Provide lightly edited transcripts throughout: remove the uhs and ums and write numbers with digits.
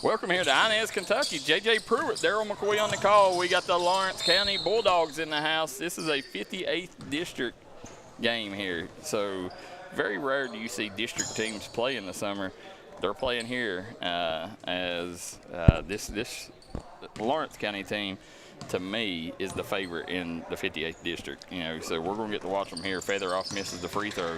Welcome here to Inez, Kentucky. J.J. Pruitt, Darryl McCoy on the call. We got the Lawrence County Bulldogs in the house. This is a 58th district game here. So very rare do you see district teams play in the summer. They're playing here as this Lawrence County team, to me, is the favorite in the 58th district. So we're going to get to watch them here. Featheroff misses the free throw.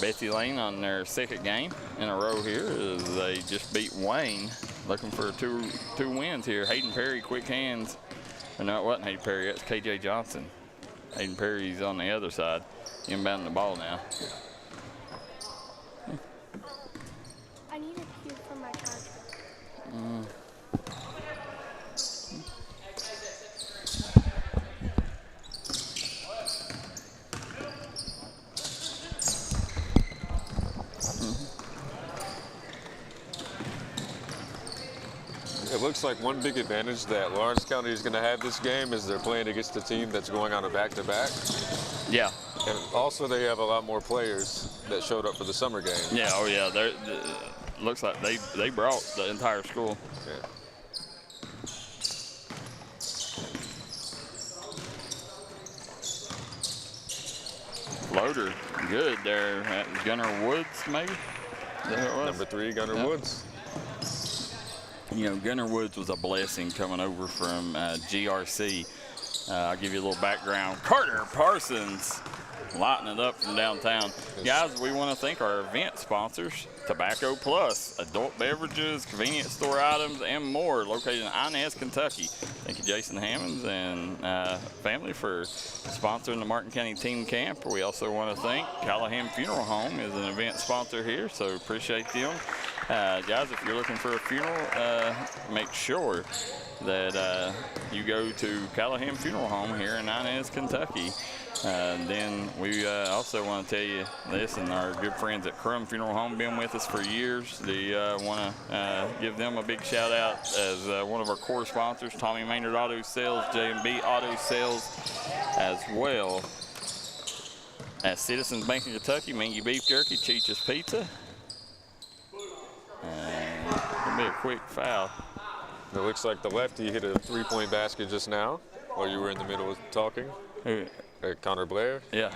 Betsy Layne on their second game in a row here as they just beat Wayne, looking for two wins here. Hayden Perry, quick hands. No, it wasn't Hayden Perry, that's KJ Johnson. Hayden Perry's on the other side, inbounding the ball now. I need a cue from my charger. It looks like one big advantage that Lawrence County is going to have this game is they're playing against a team that's going on a back-to-back. Yeah. And also they have a lot more players that showed up for the summer game. Yeah, oh yeah. Looks like they brought the entire school. Yeah. Floater, good there. Gunnar Woods, maybe? Is that who it was? Number 3, Gunnar Woods. Gunnar Woods was a blessing coming over from GRC. I'll give you a little background. Carter Parsons lighting it up from downtown. Guys, we want to thank our event sponsors, Tobacco Plus, adult beverages, convenience store items, and more, located in Inez, Kentucky. Thank you, Jason Hammonds and family, for sponsoring the Martin County Team Camp. We also want to thank Callahan Funeral Home is an event sponsor here, so appreciate them. Guys, if you're looking for a funeral, make sure that you go to Callahan Funeral Home here in Inez, Kentucky. Then we also want to tell you this, and our good friends at Crum Funeral Home been with us for years. They want to give them a big shout out as one of our core sponsors, Tommy Maynard Auto Sales, J&B Auto Sales, as well as Citizens Bank of Kentucky, Mingy Beef Jerky, Cheech's Pizza. And it's going to be a quick foul. It looks like the lefty hit a 3-point basket just now while you were in the middle of talking. Who? Connor Blair. Yeah,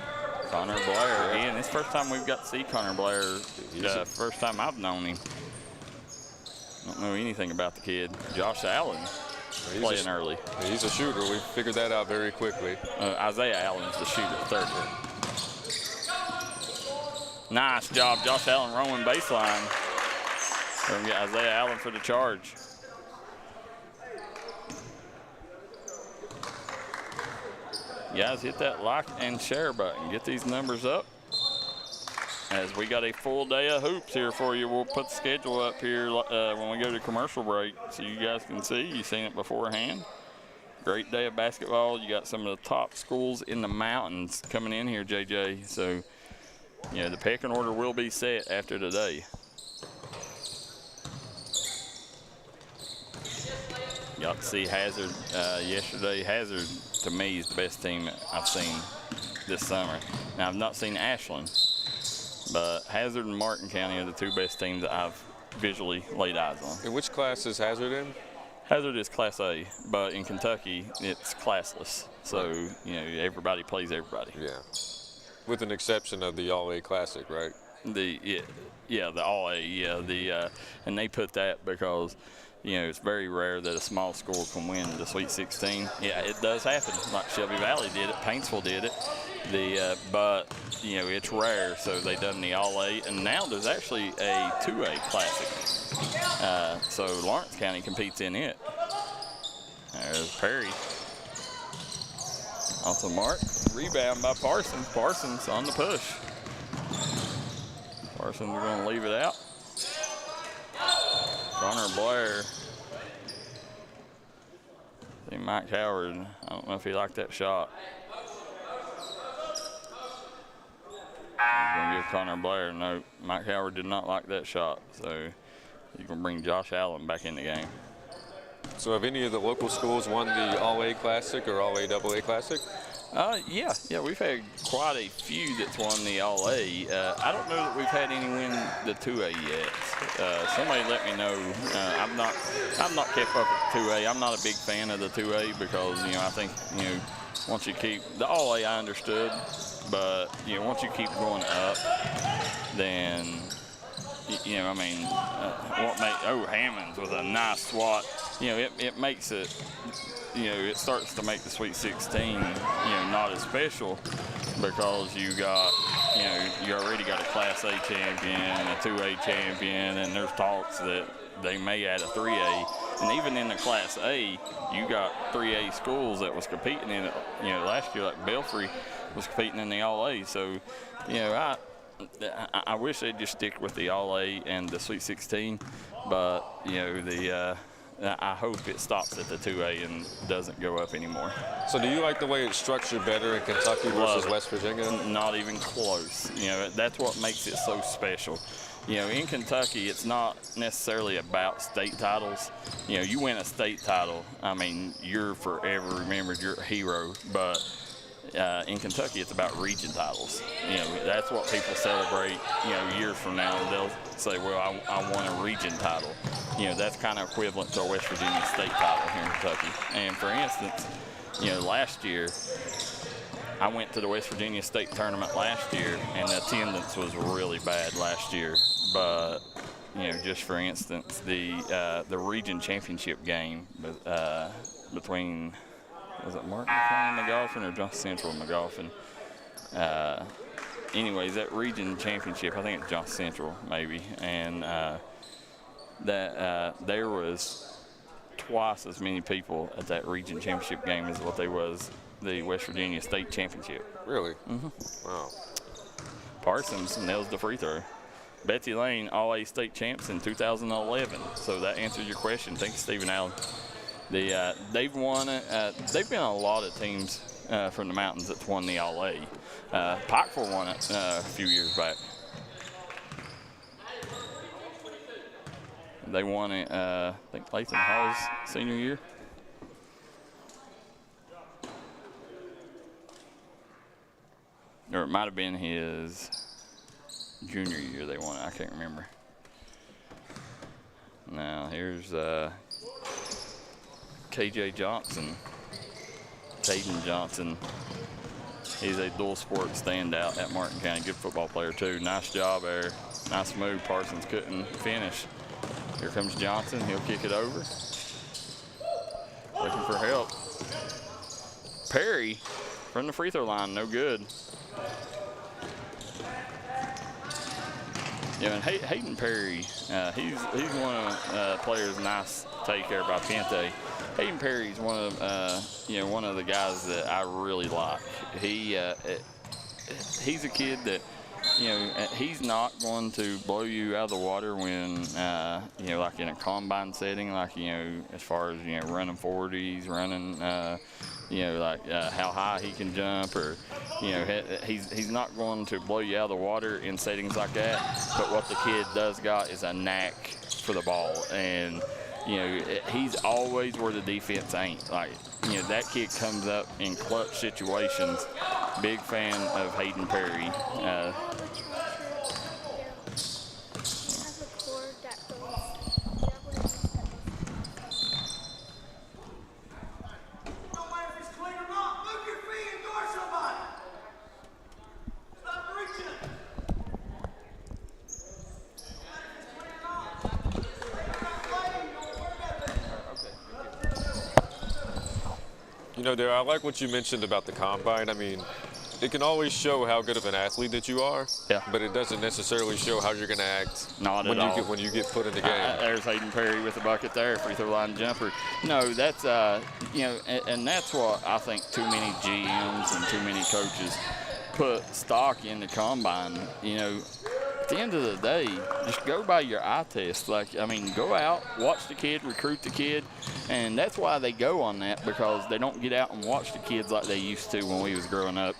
Connor Blair. Ian, it's the first time we've got to see Connor Blair. First time I've known him. Don't know anything about the kid. Josh Allen playing early. He's a shooter. We figured that out very quickly. Isaiah Allen's the shooter, third. Nice job, Josh Allen rolling baseline. We're going to get Isaiah Allen for the charge. Guys, hit that like and share button. Get these numbers up, as we got a full day of hoops here for you. We'll put the schedule up here when we go to commercial break so you guys can see. You've seen it beforehand. Great day of basketball. You got some of the top schools in the mountains coming in here, JJ. So, the pecking order will be set after today. Got to see Hazard yesterday. Hazard, to me, is the best team I've seen this summer. Now, I've not seen Ashland, but Hazard and Martin County are the two best teams that I've visually laid eyes on. In which class is Hazard in? Hazard is Class A, but in Kentucky, it's classless. So, everybody plays everybody. Yeah. With an exception of the All-A Classic, right? The All-A, yeah. And they put that because it's very rare that a small school can win the Sweet 16. Yeah, it does happen. Like Shelby Valley did it, Paintsville did it. But it's rare, so they done the All-A, and now there's actually a 2A Classic. So Lawrence County competes in it. There's Perry. Off the mark, rebound by Parsons. Parsons on the push. Parsons are going to leave it out. Connor Blair. See Mike Howard. I don't know if he liked that shot. He's going to give Connor Blair. No, Mike Howard did not like that shot. So he's going to bring Josh Allen back in the game. So have any of the local schools won the All-A Classic or All-A Double-A Classic? Yeah, we've had quite a few that's won the All-A. I don't know that we've had any win the 2A yet. Somebody let me know. I'm not kept up with 2A. I'm not a big fan of the 2A because I think once you keep the All-A, I understood, but once you keep going up, then Hammonds with a nice swat. It makes it. It starts to make the Sweet 16, not as special because you already got a Class A champion, a 2A champion, and there's talks that they may add a 3A. And even in the Class A, you got 3A schools that was competing in it. Last year, like Belfry was competing in the All-A. So, I wish they'd just stick with the All-A and the Sweet 16, but I hope it stops at the 2A and doesn't go up anymore. So do you like the way it's structured better in Kentucky versus West Virginia? Not even close. That's what makes it so special. In Kentucky, it's not necessarily about state titles. You win a state title, you're forever remembered, you're a hero, but in Kentucky, it's about region titles. That's what people celebrate, years from now. They'll say, well, I won a region title. That's kind of equivalent to a West Virginia state title here in Kentucky. And for instance, last year, I went to the West Virginia state tournament last year, and the attendance was really bad last year. But, just for instance, the region championship game between, was it Martin McGoffin or Johnson Central McGoffin? Anyways, that region championship, I think it's Johnson Central maybe, and there was twice as many people at that region championship game as what there was the West Virginia state championship. Really? Mm-hmm. Wow. Parsons nails the free throw. Betsy Layne, All-A state champs in 2011. So that answers your question. Thank you, Stephen Allen. They've won it. They've been a lot of teams from the mountains that's won the All-A. Pikeville won it a few years back. They won it, I think, Lathan Hall's senior year. Or it might have been his junior year they won it. I can't remember. Now, here's KJ Johnson. Caden Johnson. He's a dual sport standout at Martin County. Good football player, too. Nice job there. Nice move. Parsons couldn't finish. Here comes Johnson. He'll kick it over. Looking for help. Perry from the free throw line. No good. And Hayden Perry, he's one of the players nice to take care of by Pente. Hayden Perry's one of the guys that I really like. He's a kid that he's not going to blow you out of the water when like in a combine setting, like as far as running 40s, running how high he can jump, or he's not going to blow you out of the water in settings like that. But what the kid does got is a knack for the ball, and he's always where the defense ain't. Like that kid comes up in clutch situations. Big fan of Hayden Perry. Darryl, I like what you mentioned about the combine. It can always show how good of an athlete that you are, but it doesn't necessarily show how you're going to act when you get put in the game. There's Hayden Perry with the bucket there, free throw line jumper. No, that's and that's what I think too many GMs and too many coaches put stock in the combine. At the end of the day, just go by your eye test. Go out, watch the kid, recruit the kid, and that's why they go on that, because they don't get out and watch the kids like they used to when we was growing up.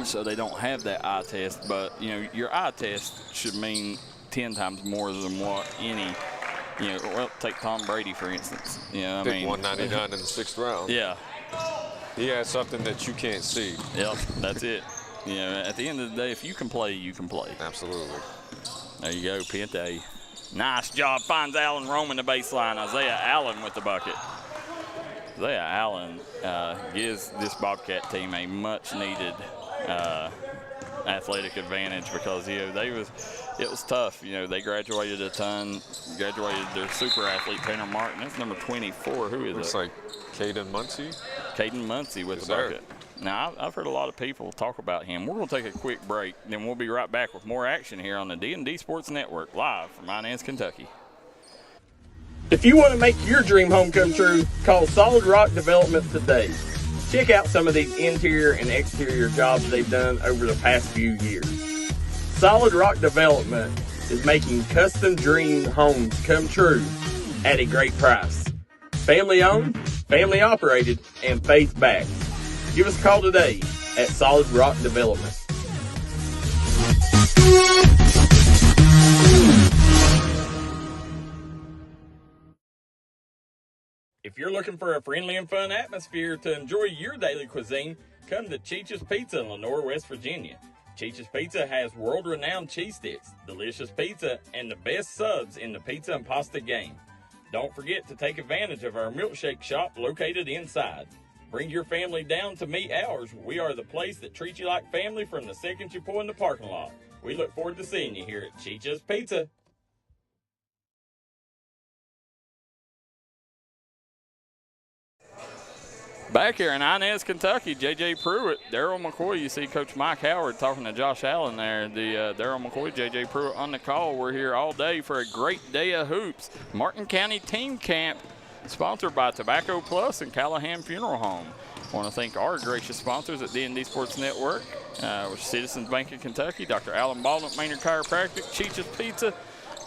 So they don't have that eye test, but your eye test should mean 10 times more than what any, take Tom Brady for instance. Pick 199 in the 6th round. Yeah. He has something that you can't see. Yep, that's it. You know, at the end of the day, if you can play, you can play. Absolutely. There you go, Pente. Nice job. Finds Allen roaming the baseline. Isaiah Allen with the bucket. Isaiah Allen gives this Bobcat team a much-needed athletic advantage because, you know, it was tough. You know, they graduated a ton, graduated their super athlete, Tanner Martin. That's number 24. Who is it? Looks like Caden Muncie. Caden Muncie with the bucket. Now, I've heard a lot of people talk about him. We're going to take a quick break, then we'll be right back with more action here on the D&D Sports Network, live from Inez, Kentucky. If you want to make your dream home come true, call Solid Rock Development today. Check out some of these interior and exterior jobs they've done over the past few years. Solid Rock Development is making custom dream homes come true at a great price. Family owned, family operated, and faith backed. Give us a call today at Solid Rock Development. If you're looking for a friendly and fun atmosphere to enjoy your daily cuisine, come to Cheech's Pizza in Lenore, West Virginia. Cheech's Pizza has world-renowned cheese sticks, delicious pizza, and the best subs in the pizza and pasta game. Don't forget to take advantage of our milkshake shop located inside. Bring your family down to meet ours. We are the place that treats you like family from the second you pull in the parking lot. We look forward to seeing you here at Cheech's Pizza. Back here in Inez, Kentucky, J.J. Pruitt, Darryl McCoy. You see Coach Mike Howard talking to Josh Allen there. The Darryl McCoy, J.J. Pruitt on the call. We're here all day for a great day of hoops. Martin County Team Camp, sponsored by Tobacco Plus and Callahan Funeral Home. I want to thank our gracious sponsors at D&D Sports Network, with Citizens Bank of Kentucky, Dr. Alan Baldwin, Maynard Chiropractic, Cheech's Pizza,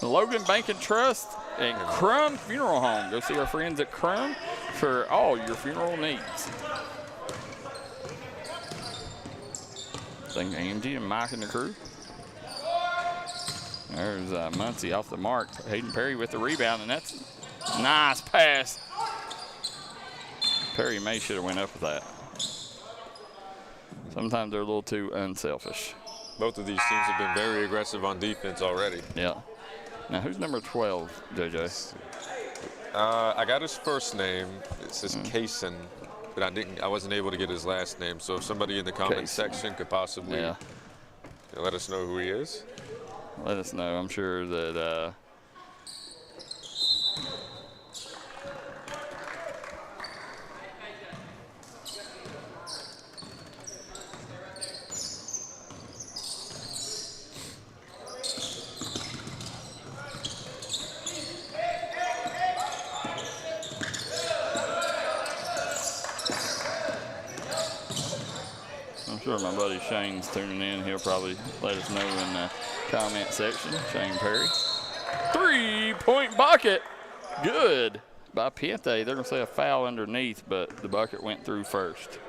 Logan Bank and Trust, and Crum Funeral Home. Go see our friends at Crum for all your funeral needs. Thank Angie and Mike and the crew. There's Muncie off the mark. Hayden Perry with the rebound, and that's a nice pass. Perry May should have went up with that. Sometimes they're a little too unselfish. Both of these teams have been very aggressive on defense already. Yeah. Now, who's number 12, JJ? I got his first name. It says Kaysen, but I wasn't able to get his last name. So if somebody in the comment section could possibly let us know who he is. Let us know. I'm sure that sure my buddy Shane's tuning in. He'll probably let us know in the comment section. Shane Perry. 3-point bucket. Good by Pente. They're going to say a foul underneath, but the bucket went through first.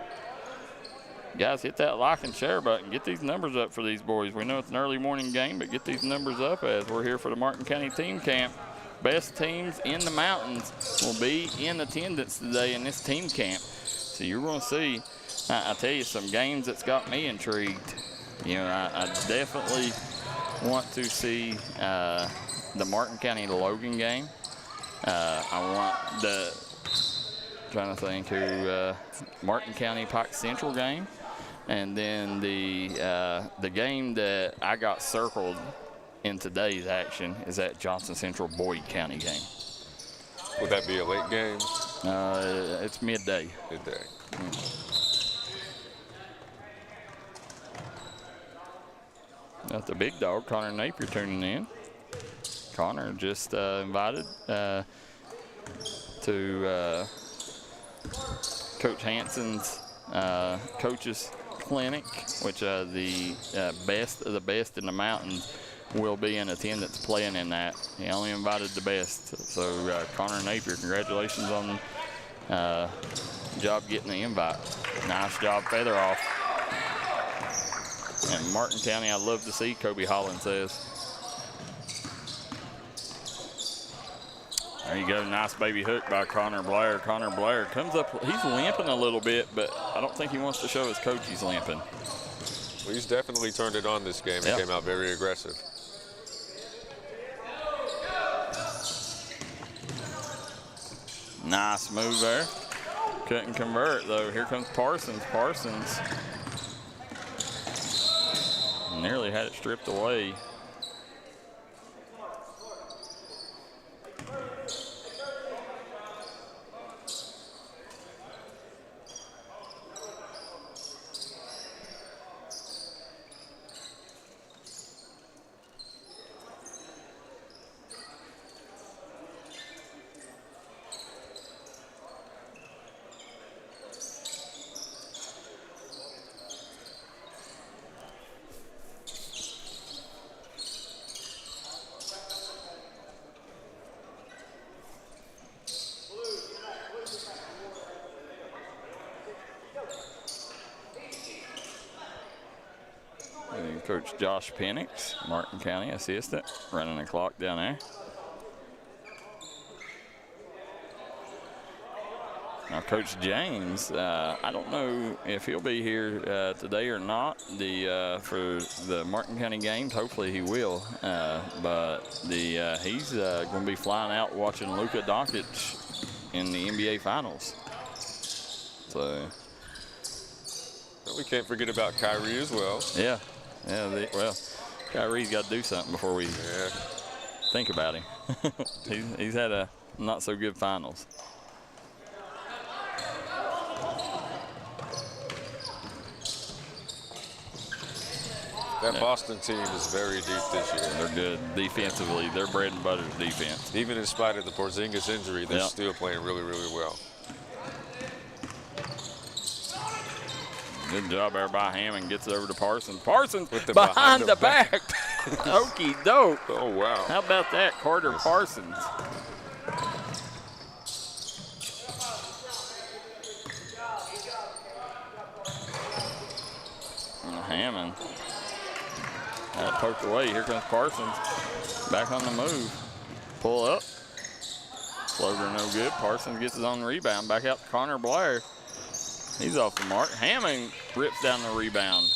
Guys, hit that like and share button. Get these numbers up for these boys. We know it's an early morning game, but get these numbers up as we're here for the Martin County Team Camp. Best teams in the mountains will be in attendance today in this team camp. So you're going to see, I tell you, some games that's got me intrigued. You know, I definitely want to see the Martin County Logan game. I want the, trying to think who, Martin County Pike Central game. And then the game that I got circled in today's action is that Johnson Central Boyd County game. Would that be a late game? It's midday. Midday. That's the big dog, Connor Napier, tuning in. Connor just invited to Coach Hanson's coaches clinic, which the best of the best in the mountains will be in attendance playing in that. He only invited the best. So Connor Napier, congratulations on job getting the invite. Nice job, feather off. And Martin County, I'd love to see, Kobe Holland says. There you go. Nice baby hook by Connor Blair. Connor Blair comes up. He's limping a little bit, but I don't think he wants to show his coach he's limping. Well, he's definitely turned it on this game and came out very aggressive. Nice move there. Couldn't convert, though. Here comes Parsons. Parsons nearly had it stripped away. Coach Josh Penix, Martin County assistant, running the clock down there. Now, Coach James, I don't know if he'll be here today or not for the Martin County games. Hopefully he will. But he's going to be flying out watching Luka Doncic in the NBA Finals. So we can't forget about Kyrie as well. Yeah. Yeah, well, Kyrie's got to do something before we think about him. he's had a not so good finals. That Boston team is very deep this year. They're good defensively. Their bread and butter is defense. Even in spite of the Porzingis injury, they're still playing really, really well. Good job there by Hammond. Gets it over to Parsons. Parsons with the behind the back. Okey doke. Oh, wow. How about that, Carter Parsons? Hammond. That poked away. Here comes Parsons. Back on the move. Pull up. Floater no good. Parsons gets his own rebound. Back out to Connor Blair. He's off the mark. Hammond rips down the rebound.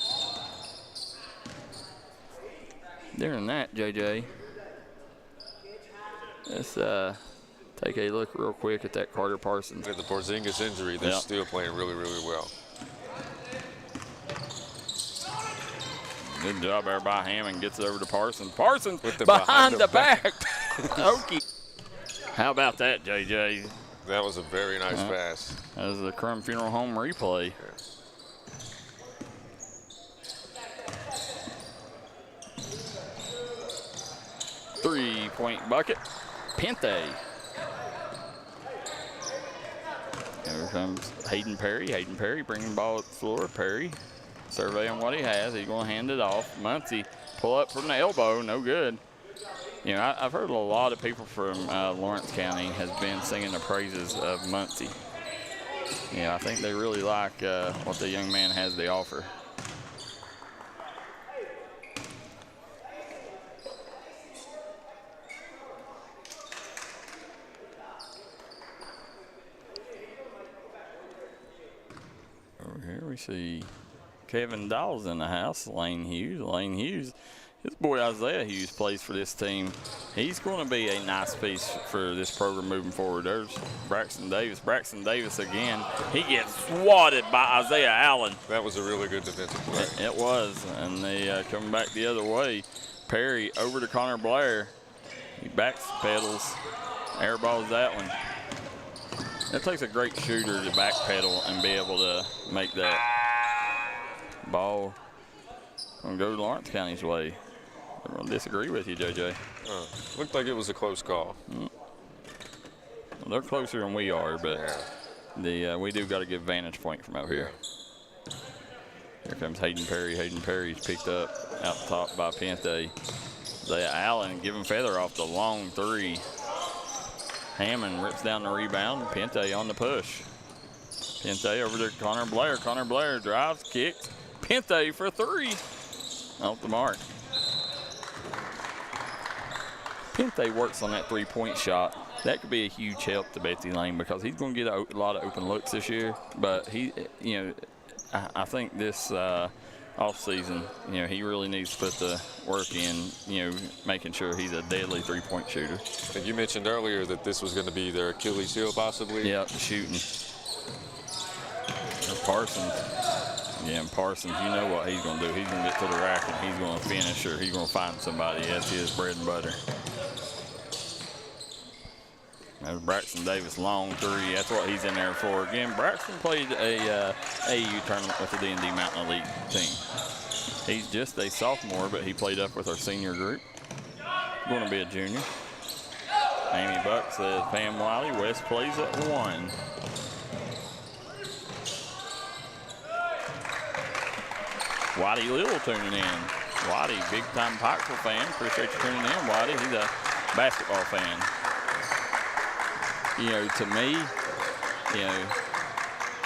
During that, JJ, let's take a look real quick at that Carter Parsons. With the Porzingis injury, they're still playing really, really well. Good job there by Hammond. Gets it over to Parsons. Parsons with the behind the back. Okey. How about that, JJ? That was a very nice pass. That was the Crum Funeral Home replay. Three-point bucket. Pente. Here comes Hayden Perry. Hayden Perry bringing the ball up the floor. Perry surveying what he has. He's going to hand it off. Muncie pull up from the elbow. No good. You know, I've heard a lot of people from Lawrence County has been singing the praises of Muncie. Yeah, I think they really like what the young man has to offer. Over here we see Kevin Dawes in the house, Layne Hughes. Layne Hughes, his boy Isaiah Hughes plays for this team. He's going to be a nice piece for this program moving forward. There's Braxton Davis. Braxton Davis again. He gets swatted by Isaiah Allen. That was a really good defensive play. It was, and they coming back the other way. Perry over to Connor Blair. He backpedals, airballs that one. It takes a great shooter to backpedal and be able to make that ball and go Lawrence County's way. I'm going to disagree with you, JJ. Looked like it was a close call. Well, they're closer than we are, but we do got a good vantage point from out here. Here comes Hayden Perry. Hayden Perry's picked up out the top by Pente. Allen giving Feather off the long three. Hammond rips down the rebound. Pente on the push. Pente over to Connor Blair. Connor Blair drives, kicks. Pente for three. Off the mark. Pente works on that three-point shot that could be a huge help to Betsy Layne because he's going to get a lot of open looks this year. But I think this off season, he really needs to put the work in, making sure he's a deadly three-point shooter. And you mentioned earlier that this was going to be their Achilles heel, possibly. Yeah, the shooting. Parsons. Yeah, and Parsons, you know what he's going to do. He's going to get to the rack and he's going to finish, or he's going to find somebody. That's his bread and butter. There's Braxton Davis, long three. That's what he's in there for. Again, Braxton played a AU tournament with the D&D Mountain Elite team. He's just a sophomore, but he played up with our senior group. Going to be a junior. Amy Buck says Pam Wiley. West plays at 1. Whitey Little tuning in. Whitey, big-time Pikeville fan. Appreciate you tuning in, Whitey. He's a basketball fan. To me,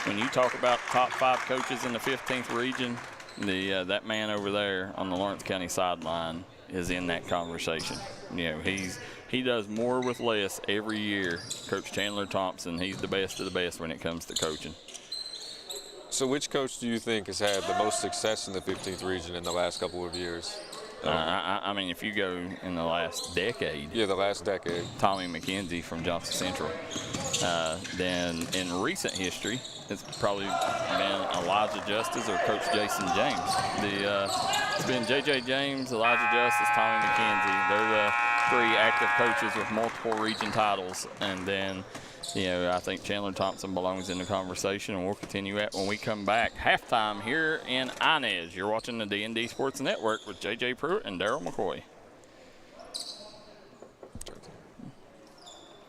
when you talk about top 5 coaches in the 15th region, that man over there on the Lawrence County sideline is in that conversation. He does more with less every year. Coach Chandler Thompson, he's the best of the best when it comes to coaching. So which coach do you think has had the most success in the 15th region in the last couple of years? I mean, if you go in the last decade. Yeah, the last decade. Tommy McKenzie from Johnson Central. Then in recent history, it's probably been Elijah Justice or Coach Jason James. It's been J.J. James, Elijah Justice, Tommy McKenzie. They're the 3 active coaches with multiple region titles. And then, I think Chandler Thompson belongs in the conversation, and we'll continue that when we come back. Halftime here in Inez. You're watching the D&D Sports Network with J.J. Pruitt and Darryl McCoy.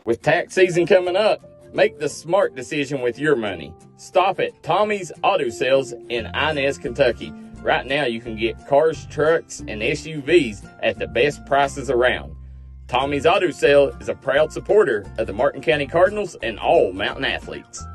With tax season coming up, make the smart decision with your money. Stop at Tommy's Auto Sales in Inez, Kentucky. Right now you can get cars, trucks, and SUVs at the best prices around. Tommy's Auto Sale is a proud supporter of the Martin County Cardinals and all Mountain athletes.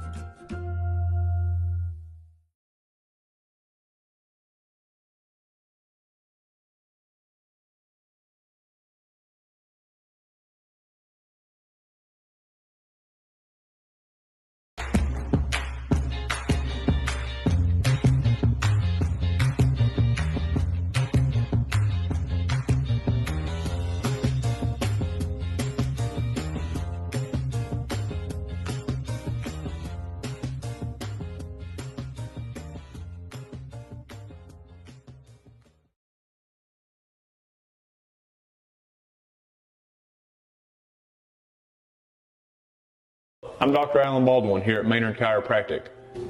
I'm Dr. Alan Baldwin here at Maynard Chiropractic.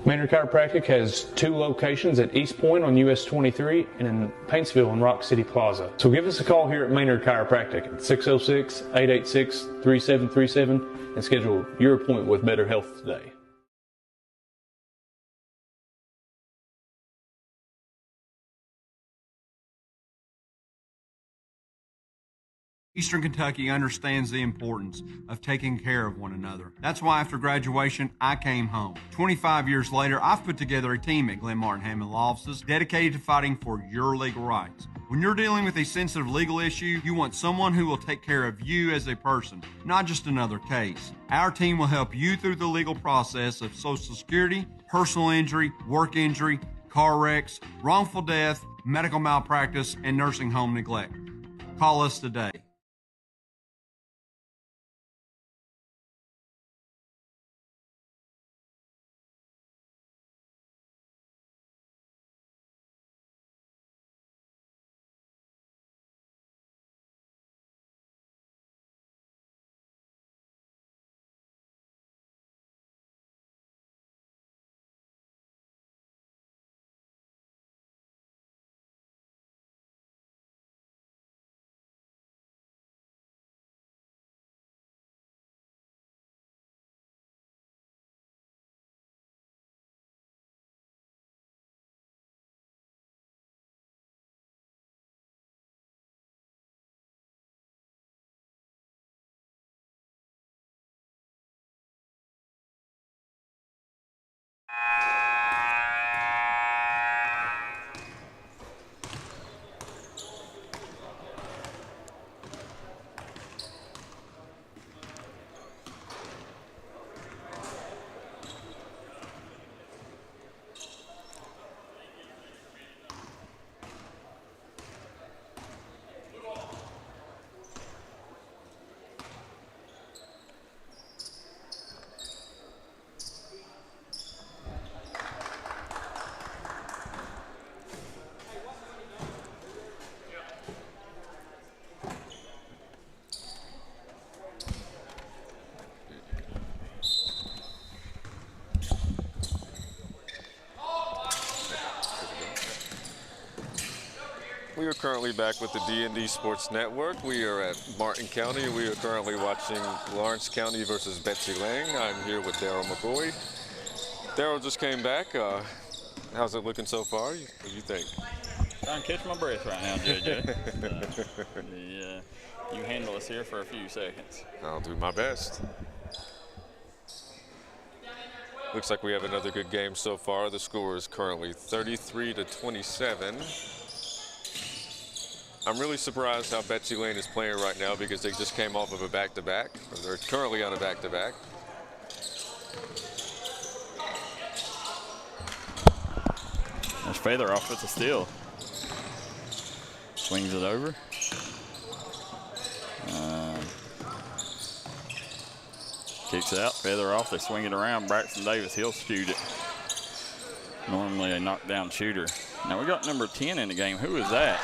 Maynard Chiropractic has 2 locations at East Point on US 23 and in Paintsville on Rock City Plaza. So give us a call here at Maynard Chiropractic at 606-886-3737 and schedule your appointment with Better Health today. Eastern Kentucky understands the importance of taking care of one another. That's why after graduation, I came home. 25 years later, I've put together a team at Glenn Martin Hammond Law Offices dedicated to fighting for your legal rights. When you're dealing with a sensitive legal issue, you want someone who will take care of you as a person, not just another case. Our team will help you through the legal process of Social Security, personal injury, work injury, car wrecks, wrongful death, medical malpractice, and nursing home neglect. Call us today. currently back with the D&D Sports Network. We are at Martin County. We are currently watching Lawrence County versus Betsy, Layne. I'm here with Darryl McCoy. Darryl just came back. How's it looking so far? What do you think? Trying to catch my breath right now, JJ. You handle us here for a few seconds. I'll do my best. Looks like we have another good game so far. The score is currently 33-27. I'm really surprised how Betsy Layne is playing right now because they just came off of a back-to-back. They're currently on a back-to-back. There's Feather off with the steal. Swings it over. Kicks out, Feather off, they swing it around. Braxton Davis, he'll shoot it. Normally a knockdown shooter. Now we got number 10 in the game. Who is that?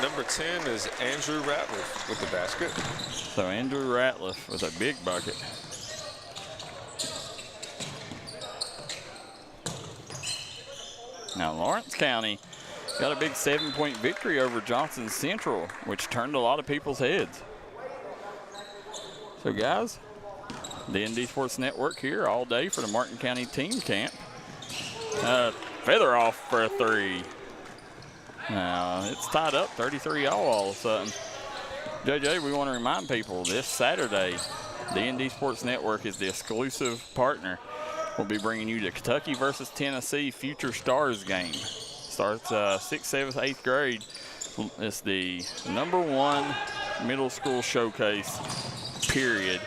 Number 10 is Andrew Ratliff with the basket. So Andrew Ratliff with a big bucket. Now Lawrence County got a big 7-point victory over Johnson Central, which turned a lot of people's heads. So guys, D&D Sports Network here all day for the Martin County team camp. Feather off for a three. Now it's tied up 33 all of a sudden. JJ, we want to remind people this Saturday, D&D Sports Network is the exclusive partner. We'll be bringing you the Kentucky versus Tennessee Future Stars game. Starts 6th, 7th, 8th grade. It's the #1 middle school showcase, period,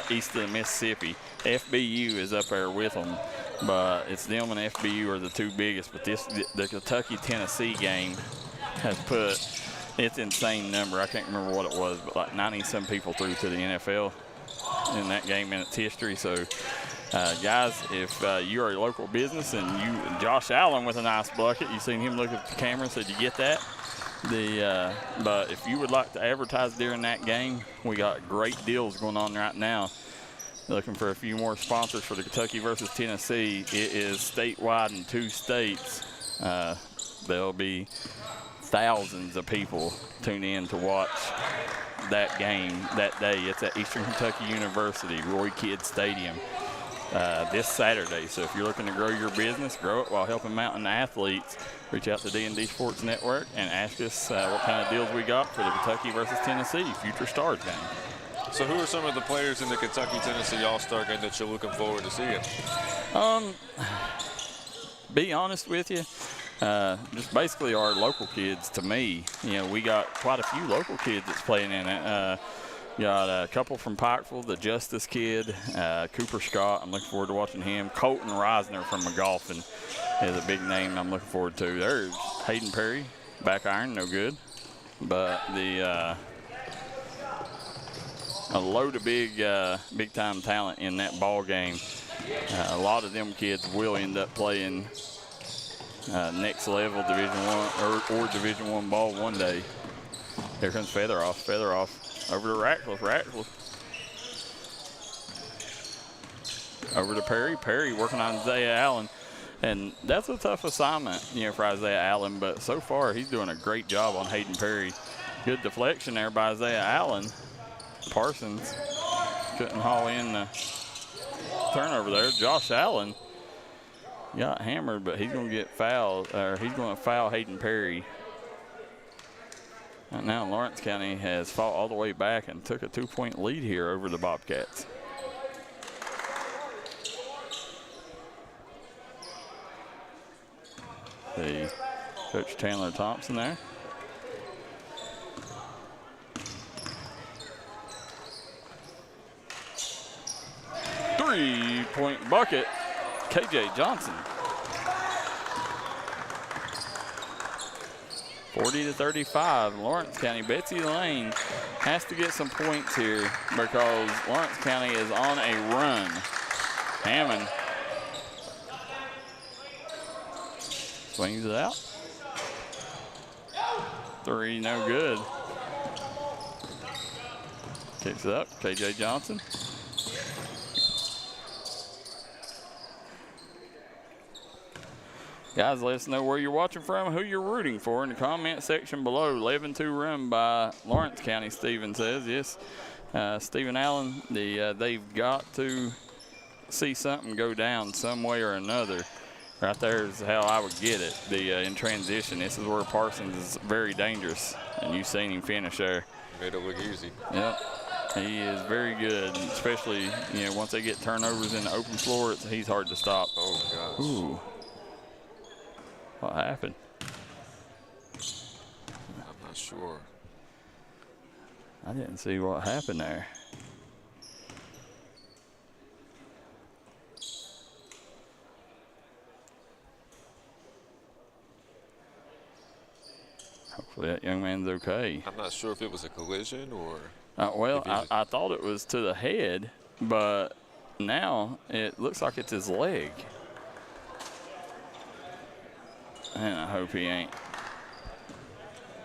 east of the Mississippi. FBU is up there with them, but it's them and FBU are the two biggest. But the Kentucky-Tennessee game has put its insane number. I can't remember what it was, but like 90-some people through to the NFL in that game in its history. So, guys, if you are a local business and Josh Allen with a nice bucket, you seen him look at the camera and said, "You get that?" But if you would like to advertise during that game, we got great deals going on right now. Looking for a few more sponsors for the Kentucky versus Tennessee. It is statewide in 2 states. There'll be thousands of people tune in to watch that game that day. It's at Eastern Kentucky University, Roy Kidd Stadium, this Saturday. So if you're looking to grow your business, grow it while helping mountain athletes, reach out to D&D Sports Network and ask us what kind of deals we got for the Kentucky versus Tennessee Future Stars game. So who are some of the players in the Kentucky-Tennessee All-Star game that you're looking forward to seeing? Be honest with you, just basically our local kids. To me, we got quite a few local kids that's playing in it. Got a couple from Pikeville, the Justice kid, Cooper Scott. I'm looking forward to watching him. Colton Reisner from McGolphin is a big name I'm looking forward to. There's Hayden Perry, back iron, no good. But a load of big time talent in that ball game. A lot of them kids will end up playing next level Division I or Division I ball one day. Here comes Feather off over to Ratcliffe. Over to Perry working on Isaiah Allen. And that's a tough assignment, for Isaiah Allen, but so far he's doing a great job on Hayden Perry. Good deflection there by Isaiah Allen. Parsons couldn't haul in the turnover there. Josh Allen got hammered, but he's going to get fouled, or he's going to foul Hayden Perry. And now Lawrence County has fought all the way back and took a 2-point lead here over the Bobcats. The Coach Chandler Thompson there. Three-point bucket, KJ Johnson. 40-35, Lawrence County. Betsy Layne has to get some points here because Lawrence County is on a run. Hammond swings it out. Three, no good. Kicks it up, KJ Johnson. Guys, let us know where you're watching from, who you're rooting for in the comment section below. 11-2 run by Lawrence County, Stephen says. Yes, Stephen Allen, they've got to see something go down some way or another. Right there is how I would get it. In transition, this is where Parsons is very dangerous, and you've seen him finish there. Made it look easy. Yep. He is very good, especially, once they get turnovers in the open floor, he's hard to stop. Oh, gosh. Ooh. What happened? I'm not sure. I didn't see what happened there. Hopefully that young man's okay. I'm not sure if it was a collision or... Well, I thought it was to the head, but now it looks like it's his leg. And I hope he ain't.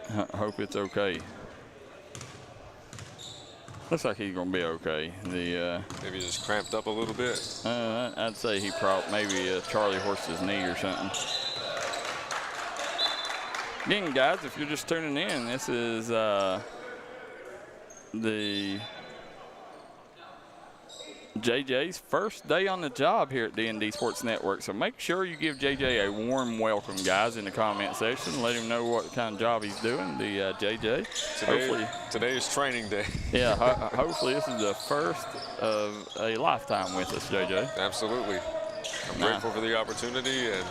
I hope it's okay. Looks like he's going to be okay. Maybe just cramped up a little bit. I'd say he maybe Charlie horsed his knee or something. Again, guys, if you're just tuning in, this is the JJ's first day on the job here at D&D Sports Network. So make sure you give JJ a warm welcome, guys, in the comment section. Let him know what kind of job he's doing, the JJ. Today is training day. Yeah, hopefully this is the first of a lifetime with us, JJ. Absolutely. I'm grateful for the opportunity, and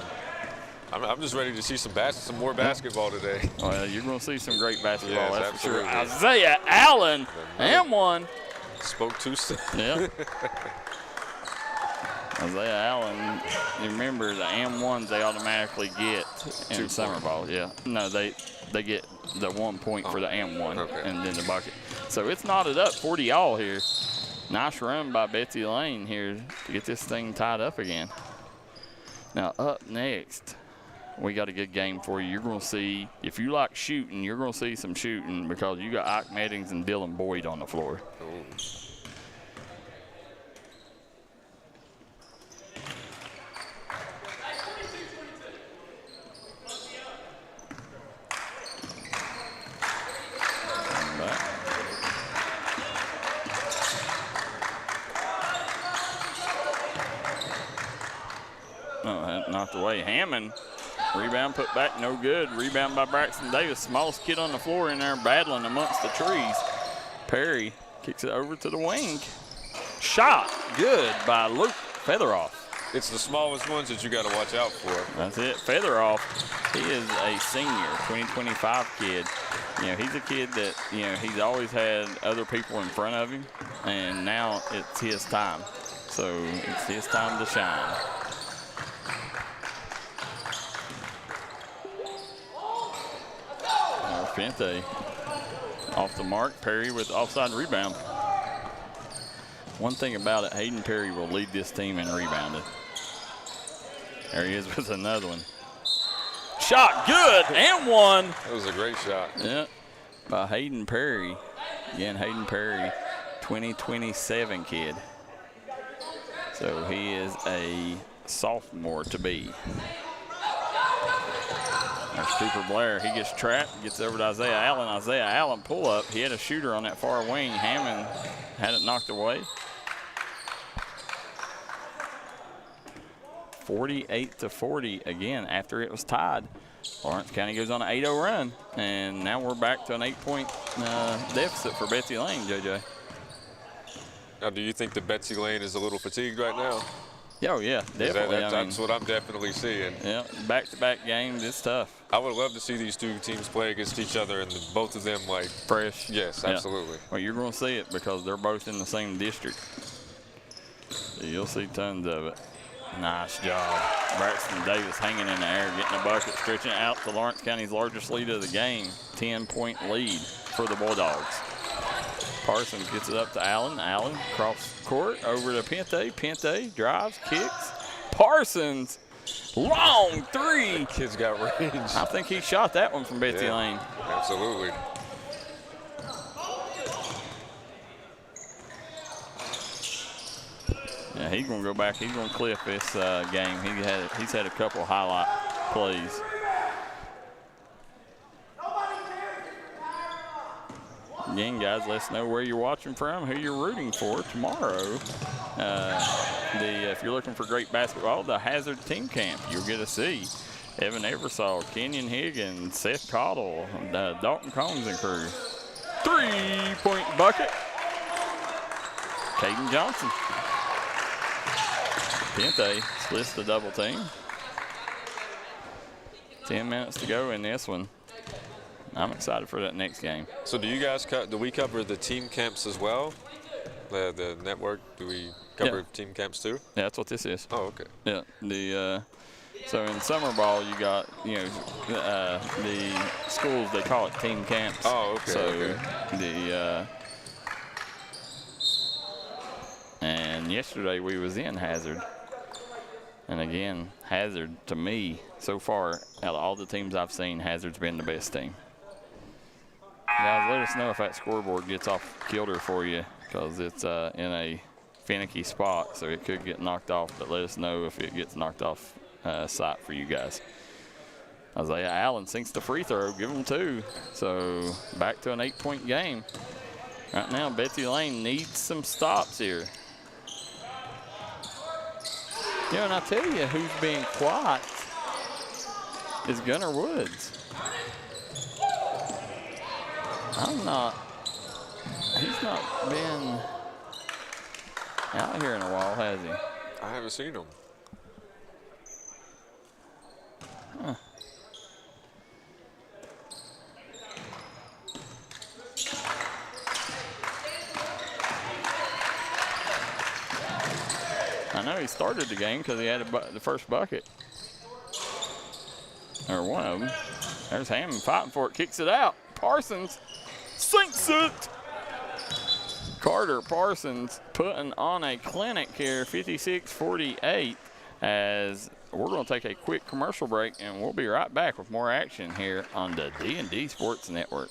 I'm just ready to see some more basketball today. Well, you're going to see some great basketball, yes, that's absolutely. for sure. Isaiah Allen, M1. Spoke too soon. Yeah. Isaiah Allen, you remember the M1s they automatically get in summer ball. Yeah. No, they get the 1 point for the M1 and then the bucket. So it's knotted up 40-all here. Nice run by Betsy Layne here to get this thing tied up again. Now up next, we got a good game for you. You're going to see, if you like shooting, you're going to see some shooting because you got Ike Meddings and Dylan Boyd on the floor. Ooh. Knocked away. Hammond, rebound put back, no good. Rebound by Braxton Davis. Smallest kid on the floor in there battling amongst the trees. Perry kicks it over to the wing. Shot, good by Luke Featheroff. It's the smallest ones that you got to watch out for. That's it. Featheroff, he is a senior, 2025 kid. He's a kid that, he's always had other people in front of him, and now it's his time. So it's his time to shine. Pente off the mark. Perry with offside rebound. One thing about it, Hayden Perry will lead this team in rebounding. There he is with another one. Shot good and one. That was a great shot. Yeah, by Hayden Perry. Again, Hayden Perry, 2027 kid. So he is a sophomore to be. There's Cooper Blair. He gets trapped, gets over to Isaiah Allen. Isaiah Allen pull up. He had a shooter on that far wing. Hammond had it knocked away. 48-40 again after it was tied. Lawrence County goes on an 8-0 run, and now we're back to an 8-point deficit for Betsy Layne, JJ. Now, do you think that Betsy Layne is a little fatigued right now? Oh, yeah, definitely. That's what I'm definitely seeing. Yeah, back-to-back games, it's tough. I would love to see these two teams play against each other and both of them, like, fresh. Yes, absolutely. Yeah. Well, you're going to see it because they're both in the same district. So you'll see tons of it. Nice job. Braxton Davis hanging in the air, getting a bucket, stretching it out to Lawrence County's largest lead of the game. 10-point lead for the Bulldogs. Parsons gets it up to Allen. Allen cross court over to Pente. Pente drives, kicks. Parsons, long three. That kid's got range. I think he shot that one from Betsy Layne. Absolutely. Yeah, he's going to go back. He's going to cliff this game. He's had a couple highlight please. Again, guys, let us know where you're watching from, who you're rooting for tomorrow. If you're looking for great basketball, the Hazard Team Camp, you'll get to see Evan Eversole, Kenyon Higgins, Seth Cottle, Dalton Combs and crew. 3-point bucket. Caden Johnson. Pente splits the double team. 10 minutes to go in this one. I'm excited for that next game. So do you guys do we cover the team camps as well? The network, do we cover team camps too? Yeah, that's what this is. Oh, okay. Yeah, so in summer ball you got the schools, they call it team camps. Oh, okay. So and yesterday we was in Hazard. And again, Hazard, to me, so far, out of all the teams I've seen, Hazard's been the best team. Guys, let us know if that scoreboard gets off kilter for you, because it's in a finicky spot, so it could get knocked off, but let us know if it gets knocked off sight for you guys. Isaiah Allen sinks the free throw, give them 2. So back to an 8-point game. Right now, Betsy Layne needs some stops here. And I tell you who's being quiet is Gunnar Woods. He's not been out here in a while, has he? I haven't seen him. Huh. I know he started the game because he had the first bucket. Or one of them. There's Hammond fighting for it, kicks it out. Parsons sinks it. Carter Parsons putting on a clinic here, 56-48, as we're going to take a quick commercial break, and we'll be right back with more action here on the D&D Sports Network.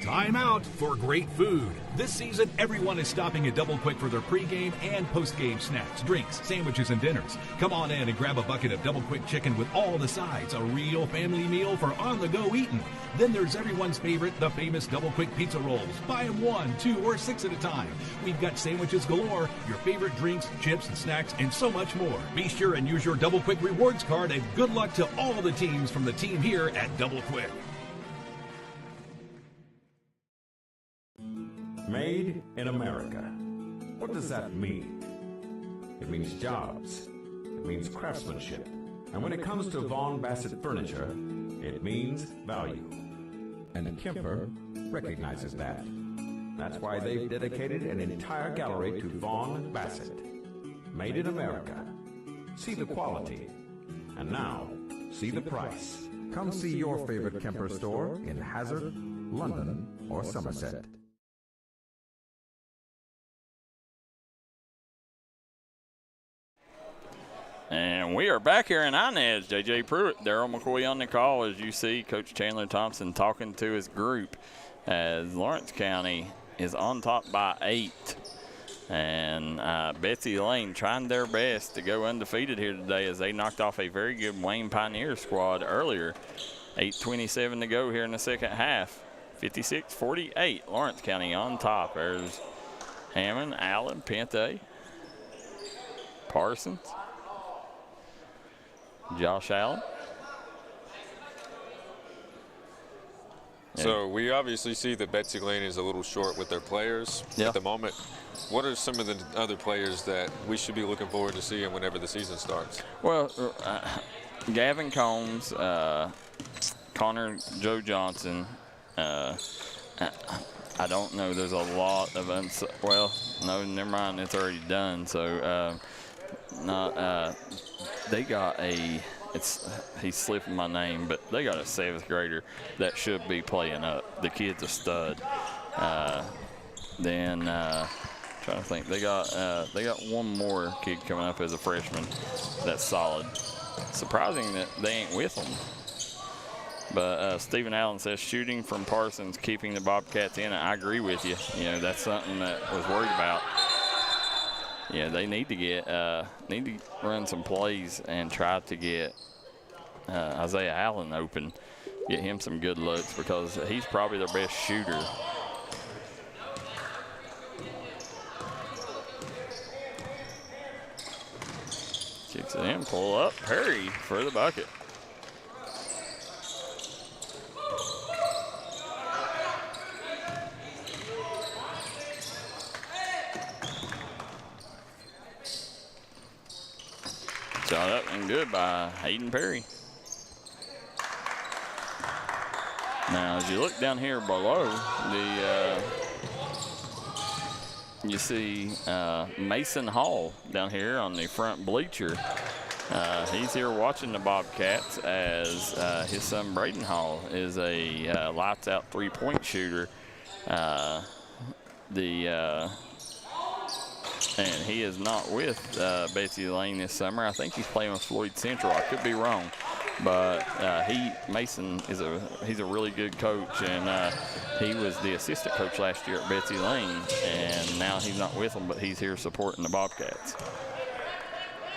Time out for great food. This season, everyone is stopping at Double Quick for their pregame and postgame snacks, drinks, sandwiches, and dinners. Come on in and grab a bucket of Double Quick chicken with all the sides, a real family meal for on-the-go eating. Then there's everyone's favorite, the famous Double Quick pizza rolls. Buy them 1, 2, or 6 at a time. We've got sandwiches galore, your favorite drinks, chips, and snacks, and so much more. Be sure and use your Double Quick rewards card, and good luck to all the teams from the team here at Double Quick. Made in America. What does that mean? It means jobs. It means craftsmanship. And when it comes to Vaughan Bassett furniture, it means value. And Kemper recognizes that. That's why they've dedicated an entire gallery to Vaughan Bassett. Made in America. See the quality. And now, see the price. Come see your favorite Kemper store in Hazard, London, or Somerset. And we are back here in Inez. J.J. Pruitt, Darryl McCoy on the call. As you see, Coach Chandler Thompson talking to his group as Lawrence County is on top by 8. And Betsy Layne trying their best to go undefeated here today as they knocked off a very good Wayne Pioneer squad earlier. 8:27 to go here in the second half. 56-48, Lawrence County on top. There's Hammond, Allen, Pente, Parsons, Josh Allen. So we obviously see that Betsy Layne is a little short with their players at the moment. What are some of the other players that we should be looking forward to seeing whenever the season starts? Well, Gavin Combs, Connor Joe Johnson. I don't know. There's a lot of well, no, never mind. It's already done. So they got he's slipping my name, but they got a 7th grader that should be playing up. The kid's a stud. Then trying to think, they got one more kid coming up as a freshman that's solid. Surprising that they ain't with them. But Stephen Allen says shooting from Parsons, keeping the Bobcats in it. I agree with you. You know, that's something that was worried about. Yeah, they need to run some plays and try to get Isaiah Allen open, get him some good looks because he's probably their best shooter. Kicks it in, pull up, Perry for the bucket. Shot up and good by Hayden Perry. Now, as you look down here below, you see Mason Hall down here on the front bleacher. He's here watching the Bobcats as his son Braden Hall is a lights-out three-point shooter. And he is not with Betsy Layne this summer. I think he's playing with Floyd Central. I could be wrong, but Mason he's a really good coach, and he was the assistant coach last year at Betsy Layne, and now he's not with them, but he's here supporting the Bobcats.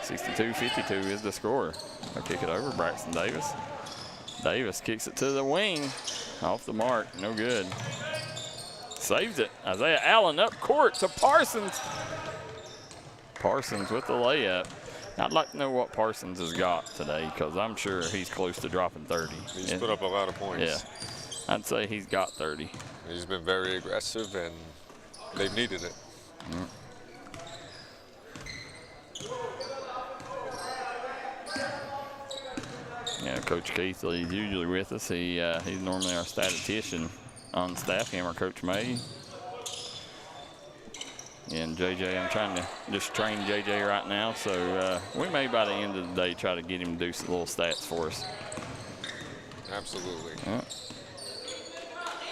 62-52 is the score. They'll kick it over. Braxton Davis. Davis kicks it to the wing, off the mark, no good. Saves it. Isaiah Allen up court to Parsons. Parsons with the layup. I'd like to know what Parsons has got today because I'm sure he's close to dropping 30. He's put up a lot of points. Yeah, I'd say he's got 30. He's been very aggressive, and they've needed it. Yeah, Coach Keith, he's usually with us. He's normally our statistician on staff, him or Coach May. And JJ, I'm trying to just train JJ right now, so we may by the end of the day try to get him to do some little stats for us. Absolutely. Yeah.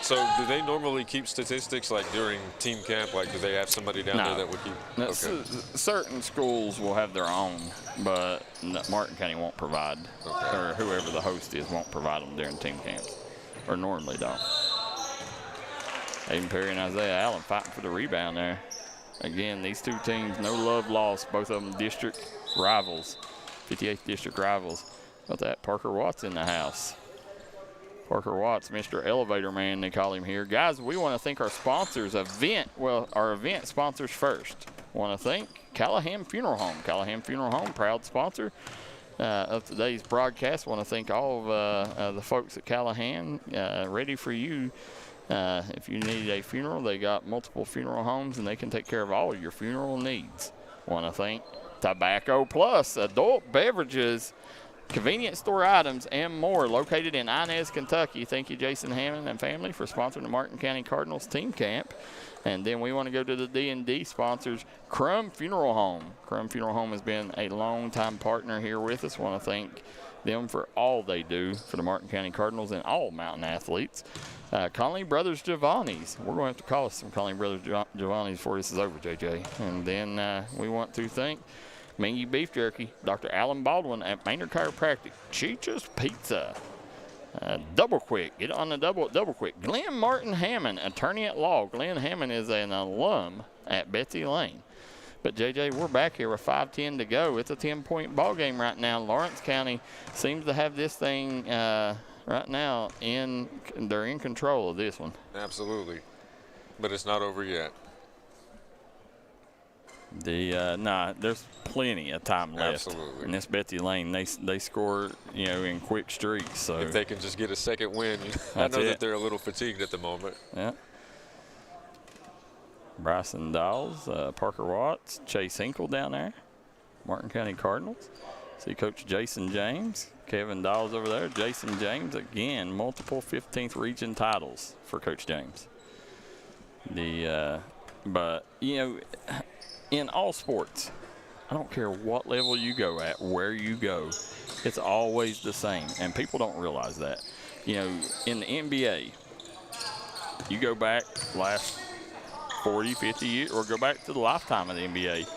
So do they normally keep statistics like during team camp? Like do they have somebody down there that would keep? No, okay. Certain schools will have their own, but Martin County won't provide, or whoever the host is won't provide them during team camps, or normally don't. Aiden Perry and Isaiah Allen fighting for the rebound there. Again, these two teams, no love lost, both of them district rivals, 58th district rivals. Got that Parker Watts in the house. Parker Watts, Mr. Elevator Man, they call him here. Guys, we want to thank our sponsors, our event sponsors first. Want to thank Callahan Funeral Home. Callahan Funeral Home, proud sponsor of today's broadcast. Want to thank all of the folks at Callahan, ready for you. If you need a funeral, they got multiple funeral homes, and they can take care of all of your funeral needs. Want to thank Tobacco Plus, adult beverages, convenience store items, and more, located in Inez, Kentucky. Thank you, Jason Hammond and family, for sponsoring the Martin County Cardinals team camp. And then we want to go to the D&D sponsors, Crum Funeral Home. Crum Funeral Home has been a long-time partner here with us. Want to thank them for all they do for the Martin County Cardinals and all mountain athletes. Conley Brothers Giovanni's. We're going to have to call us some Conley Brothers Giovanni's before this is over, JJ. And then we want to thank Mingy Beef Jerky, Dr. Alan Baldwin at Maynard Chiropractic, Cheech's Pizza, Double Quick, get on the double quick. Glenn Martin Hammond, attorney at law. Glenn Hammond is an alum at Betsy Layne. But JJ, we're back here with 5:10 to go. It's a 10-point ball game right now. Lawrence County seems to have this thing right now they're in control of this one. Absolutely, but it's not over yet. There's plenty of time left. Absolutely. And this Betsy Layne, they score, in quick streaks. So if they can just get a second win, I know that they're a little fatigued at the moment. Yeah. Bryson Dawes, Parker Watts, Chase Hinkle down there, Martin County Cardinals. See Coach Jason James, Kevin Dawes over there. Jason James, again, multiple 15th region titles for Coach James. But, in all sports, I don't care what level you go at, where you go, it's always the same, and people don't realize that. In the NBA, you go back last 40, 50 years, or go back to the lifetime of the NBA,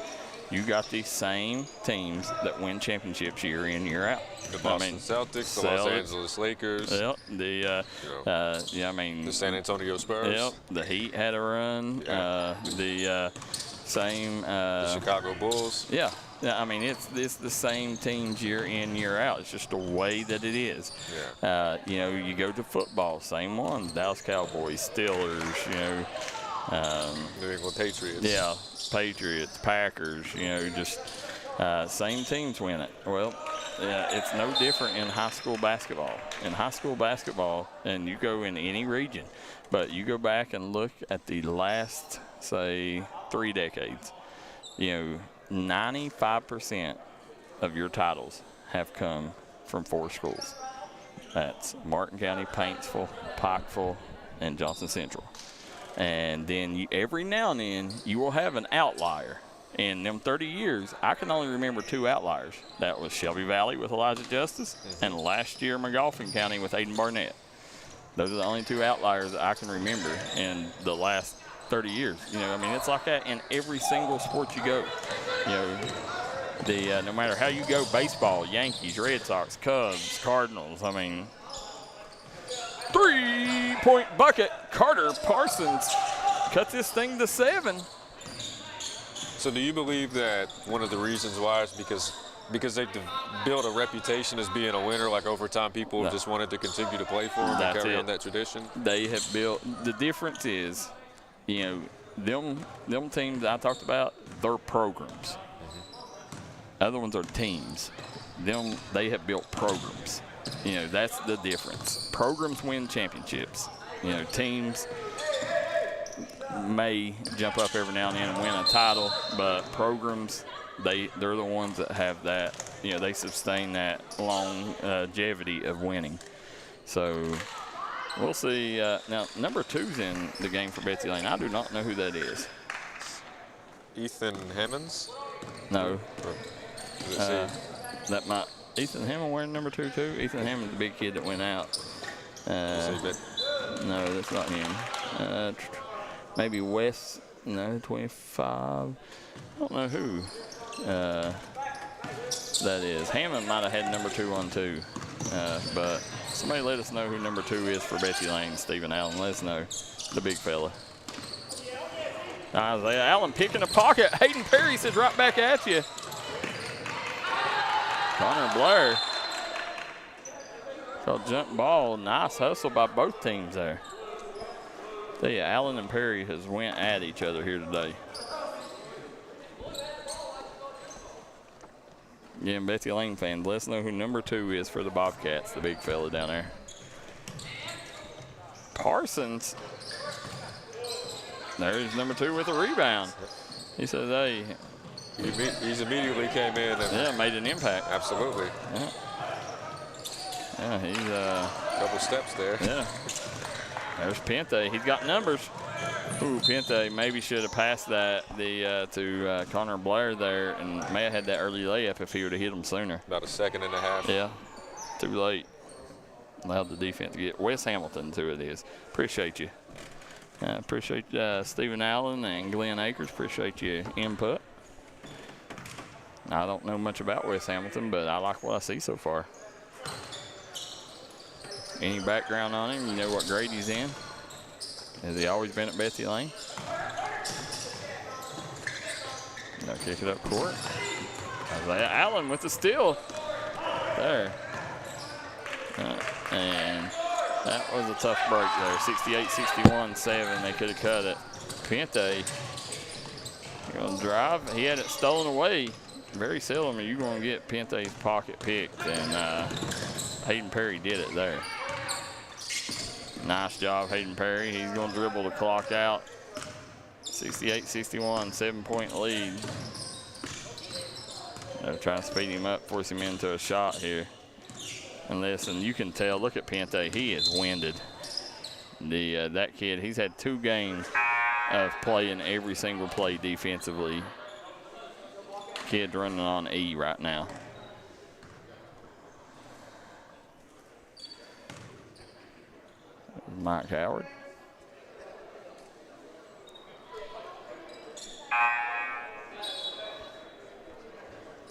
you got these same teams that win championships year in, year out. The Boston Celtics, the Los Angeles Lakers. Yep. The San Antonio Spurs. Yep. The Heat had a run. Yeah. The same. The Chicago Bulls. Yeah. I mean, it's the same teams year in, year out. It's just the way that it is. Yeah. You know, you go to football, same ones. Dallas Cowboys, Steelers, you know. New England Patriots. Yeah, Patriots, Packers, you know, just same teams win it. Well, it's no different in high school basketball. In high school basketball, and you go in any region, but you go back and look at the last, say, 3 decades, you know, 95% of your titles have come from 4 schools. That's Martin County, Paintsville, Pikeville, and Johnson Central. And then every now and then you will have an outlier. In them 30 years, I can only remember 2 outliers. That was Shelby Valley with Elijah Justice, and last year McGoffin County with Aiden Barnett. Those are the only 2 outliers that I can remember in the last 30 years. You know, I mean, it's like that in every single sport you go. You know, no matter how you go, baseball, Yankees, Red Sox, Cubs, Cardinals, I mean, 3-point bucket. Carter Parsons cuts this thing to 7. So do you believe that one of the reasons why is because they've built a reputation as being a winner, like over time people have just wanted to continue to play for them and carry on that tradition? They have built, the difference is, you know, them teams I talked about, they're programs. Other ones are teams. They have built programs. You know, that's the difference. Programs win championships. You know, teams may jump up every now and then and win a title, but programs, they're the ones that have that, you know, they sustain that longevity of winning. So we'll see. Now, number 2's in the game for Betsy Layne. I do not know who that is. Ethan Hammonds? No. That might. Ethan Hammond wearing number 2 too? Ethan Hammond's the big kid that went out. No, that's not him. Maybe West, no, 25. I don't know who that is. Hammond might have had number 2 on too. But somebody let us know who number 2 is for Betsy Layne. Stephen Allen, let us know. The big fella. Isaiah Allen picking a pocket. Hayden Perry says right back at you. Connor Blair. So jump ball. Nice hustle by both teams there. Tell you, Allen and Perry has went at each other here today. Again, Betsy Layne fans, let us know who number 2 is for the Bobcats, the big fella down there. Parsons. There's number 2 with a rebound. He says, hey. He's immediately came in and made an impact. Absolutely. Yeah, he's a couple steps there. Yeah. There's Pente. He's got numbers. Ooh, Pente maybe should have passed that to Connor Blair there, and may have had that early layup if he would have hit him sooner. About a second and a half. Yeah, too late. Allowed the defense to get. Wes Hamilton's who it is. Appreciate you. Appreciate Stephen Allen and Glenn Akers. Appreciate your input. I don't know much about Wes Hamilton, but I like what I see so far. Any background on him? You know what grade he's in? Has he always been at Betsy Layne? Now kick it up court. Isaiah Allen with the steal. There. And that was a tough break there. 68-61, 7. They could have cut it. Pente going to drive. He had it stolen away. Very seldom are you going to get Pente's pocket picked, and Hayden Perry did it there. Nice job, Hayden Perry. He's going to dribble the clock out. 68-61, 7-point lead. They're trying to speed him up, force him into a shot here. And listen, you can tell, look at Pente, he is winded. That kid, he's had 2 games of playing every single play defensively. Kid's running on E right now. Mike Howard.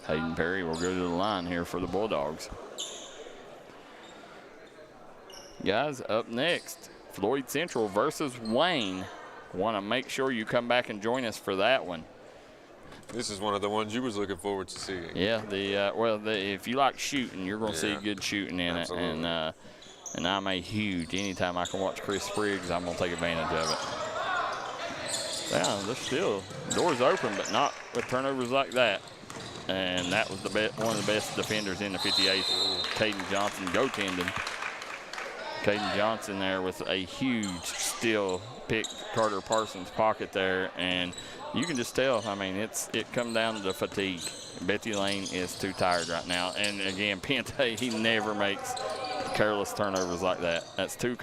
Hayden Perry will go to the line here for the Bulldogs. Guys, up next, Floyd Central versus Wayne. Want to make sure you come back and join us for that one. This is one of the ones you was looking forward to seeing. Yeah, if you like shooting, you're going to see good shooting in absolutely. it. And I'm a huge, anytime I can watch Chris Spriggs, I'm going to take advantage of it. Yeah, there's still doors open, but not with turnovers like that. And that was one of the best defenders in the 58th, Caden Johnson, goaltending. Caden Johnson there with a huge steal, picked Carter Parsons' pocket there, and you can just tell, I mean, it come down to fatigue. Betsy Layne is too tired right now. And again, Pente, he never makes careless turnovers like that. That's 3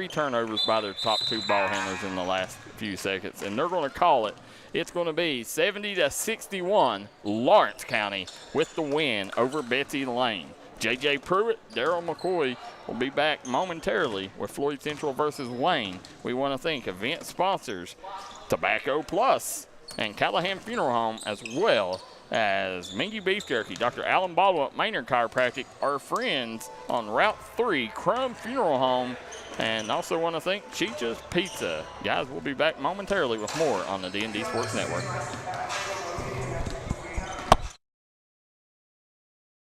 turnovers by their top 2 ball handlers in the last few seconds, and they're going to call it. It's going to be 70-61, Lawrence County with the win over Betsy Layne. J.J. Pruitt, Darryl McCoy will be back momentarily with Floyd Central versus Wayne. We want to thank event sponsors Tobacco Plus and Callahan Funeral Home, as well as Mingy Beef Jerky, Dr. Alan Baldwin at Maynard Chiropractic, our friends on Route 3, Crum Funeral Home, and also want to thank Chicha's Pizza. Guys, we'll be back momentarily with more on the D&D Sports Network.